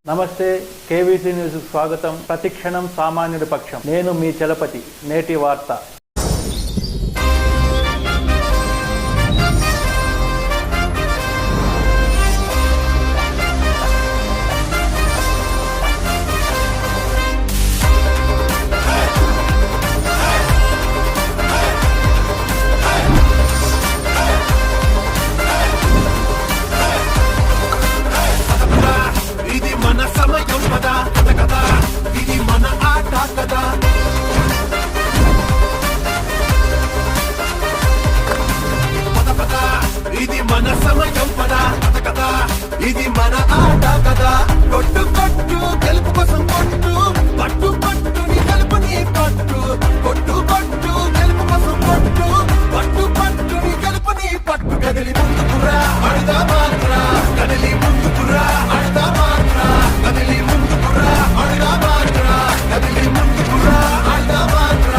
నమస్తే, KVC news స్వాగతం. ప్రతిక్షణం సామాన్యుడి పక్షం. నేను మీ చలపతి. నేటి వార్త. ఇది మన ఆట కదా, కొట్టు కొట్టు గెలుపు కోసం కొట్టు, పట్టు పట్టు నీ గెలుపు నీ పట్టు, కొట్టు కొట్టు గెలుపు కోసం కొట్టు, పట్టు పట్టు నీ గెలుపు నీ పట్టు. కదిలి ముందుకురా అడుదా మాత్ర, కదిలి ముందుకురా అడుదా మాత్ర, కదిలి ముందుకురా అడుదా మాత్ర, కదిలి ముందుకురా అడుదా మాత్ర.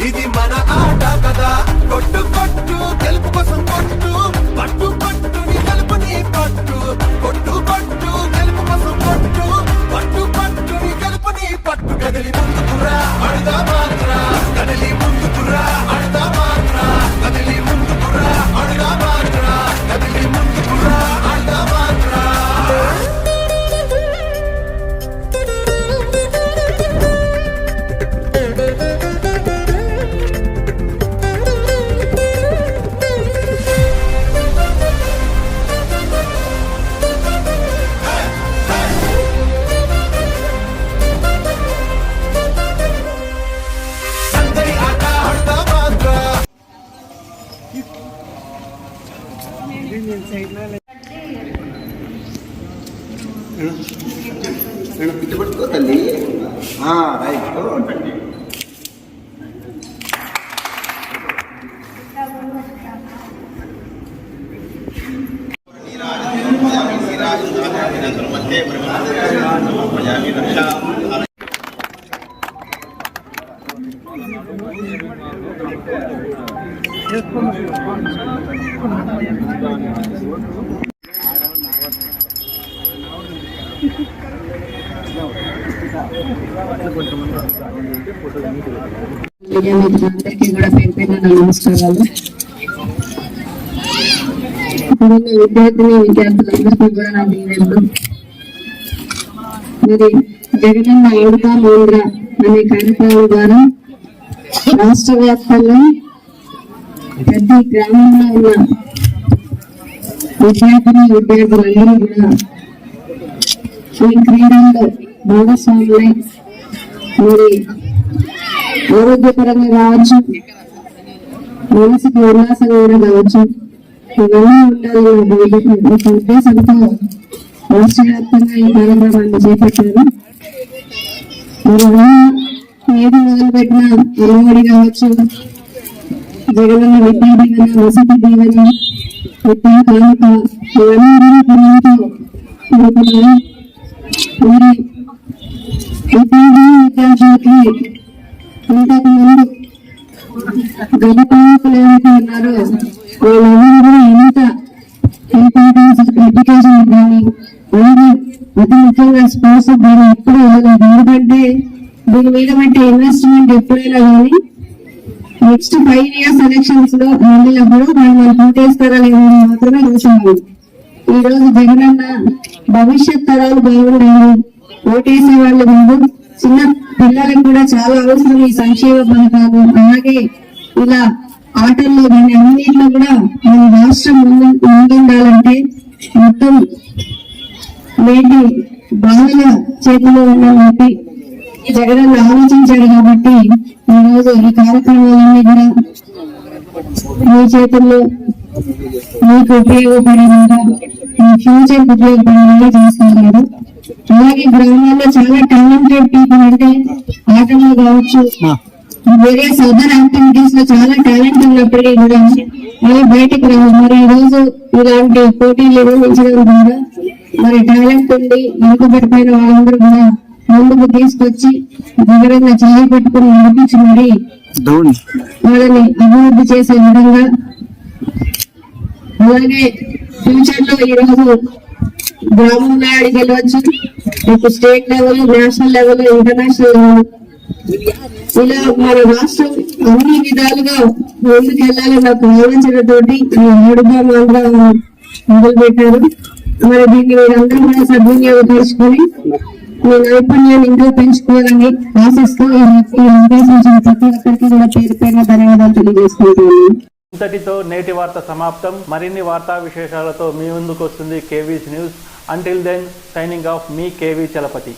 ఇది మన ఆట కదా, కొట్టు కొట్టు గెలుపు కోసం కొట్టు, పట్టు పట్టు నీ గెలుపు నీ పట్టు, కొట్టు కొట్టు గెలుపు కోసం కొట్టు, పట్టు పట్టు నీ గెలుపు నీ పట్టు. కదిలి ముందుకురా అడుదా మాత్ర, కదిలి ముందుకురా అడుదా మాత్ర, కదిలి ముందుకురా అడుదా మాత్ర, కదిలి ముందుకురా అడుదా మాత్ర. పట్టుకో తల్లి, రైట్. అందరికీ కూడా పేరు పేరున నమస్కారాలు. విద్యార్థులందరికీ కూడా నా దీవెనలు. మరి జగనన్న ఆడుతా ఆంధ్ర అనే కార్యక్రమం ద్వారా రాష్ట్ర వ్యాప్తంగా ప్రతి గ్రామంలో ఉన్న విద్యార్థులందరూ కూడా ఈ క్రీడల్లో భాగస్వాములై మరి ఆరోగ్యపరంగా కావచ్చు, మనసుకి ఉల్లాసంగా కూడా కావచ్చు, ఇవన్నీ ఉండాలన్న ఒక ఉద్దేశంతో రాష్ట్ర వ్యాప్తంగా ఈ కార్యక్రమాన్ని చేపట్టారు. ఏది మొదలుపెట్టినా అమ్మఒడి కావచ్చు, జగనన్న విద్యా దీవెన, వసతి దీవెన, విద్యా కానుక ఇవన్నీ పిల్లలతో కోరుకున్నారు. మరి విద్యార్థులకి ఇంతకు ముందు గణపాలకులు ఏవైతే ఉన్నారో వాళ్ళందరూ కూడా ఎంత ఇంపార్టెన్స్ ఎడ్యుకేషన్ కానీ అలాగే అతి ముఖ్యంగా స్పోర్ట్స్ దీన్ని ఎప్పుడు ఇవ్వలేదు. ఎందుకంటే దీని మీద పెట్టే ఇన్వెస్ట్మెంట్ ఎప్పుడైనా కానీ నెక్స్ట్ 5 years ఎలక్షన్స్ లో వెళ్ళినప్పుడు వాళ్ళు ఓటేస్తారా లేదా మాత్రమే చూసాము. ఈ రోజు జగనన్న భవిష్యత్ తరాలు బాగుండాలి, ఓటేసే వాళ్ళు కాదు, చిన్న పిల్లలకు కూడా చాలా అవసరం ఈ సంక్షేమ పథకాలు. అలాగే ఇలా ఆటల్లో కానీ అన్నింటిలో కూడా మన రాష్ట్రం ముందుండాలంటే మొత్తం నేటి బాలల చేతిలో ఉన్నటువంటి జగనన్న ఆలోచించాడు. కాబట్టి ఈ రోజు ఈ కార్యక్రమాలన్నీ కూడా మీ చేతుల్లో మీకు ఉపయోగపడేలాగా మీ ఫ్యూచర్ ఉపయోగపడేలాగా చేస్తున్నారు. అలాగే గ్రామాల్లో చాలా టాలెంటెడ్ పీపుల్ అంటే ఆటలో కావచ్చు, వేరియస్ అదర్ యాక్టివిటీస్ లో చాలా టాలెంట్ ఉన్నప్పటికీ కూడా అవి బయటకు రావు. మరి ఈ రోజు ఇలాంటి పోటీలు నిర్వహించడం ద్వారా మరి టాలెంట్ ఉండి వెనుకబడిపోయిన వాళ్ళందరూ కూడా ముందుకు తీసుకొచ్చి జగనన్న చేయి పెట్టుకుని నడిపించి మరి వాళ్ళని అభివృద్ధి చేసే విధంగా, అలాగే ఫ్యూచర్ లో ఈ రోజు గ్రామం నాడికి వెళ్ళవచ్చు, ఇప్పుడు state level, national level, international level, ఇలా మన రాష్ట్రం అన్ని విధాలుగా ముందుకు వెళ్ళాలని నాకు ఆలోచనతోటి ఆడుదామాంధ్ర మొదలు పెట్టారు. మరి దీన్ని మీరందరూ కూడా సద్వినియోగపరుచుకొని మీ నైపుణ్యాన్ని ఇంకా పెంచుకోవాలని ఆశిస్తూ ఈ అవకాశం ప్రతి ఒక్కరికి కూడా పేరు పేరున ధన్యవాదాలు తెలియజేసుకుంటున్నాను. ఇంతటితో నేటి వార్త సమాప్తం. మరిన్ని వార్తా విశేషాలతో మీ ముందుకు వస్తుంది KV's news. Until then signing off మీ కేవీ చలపతి.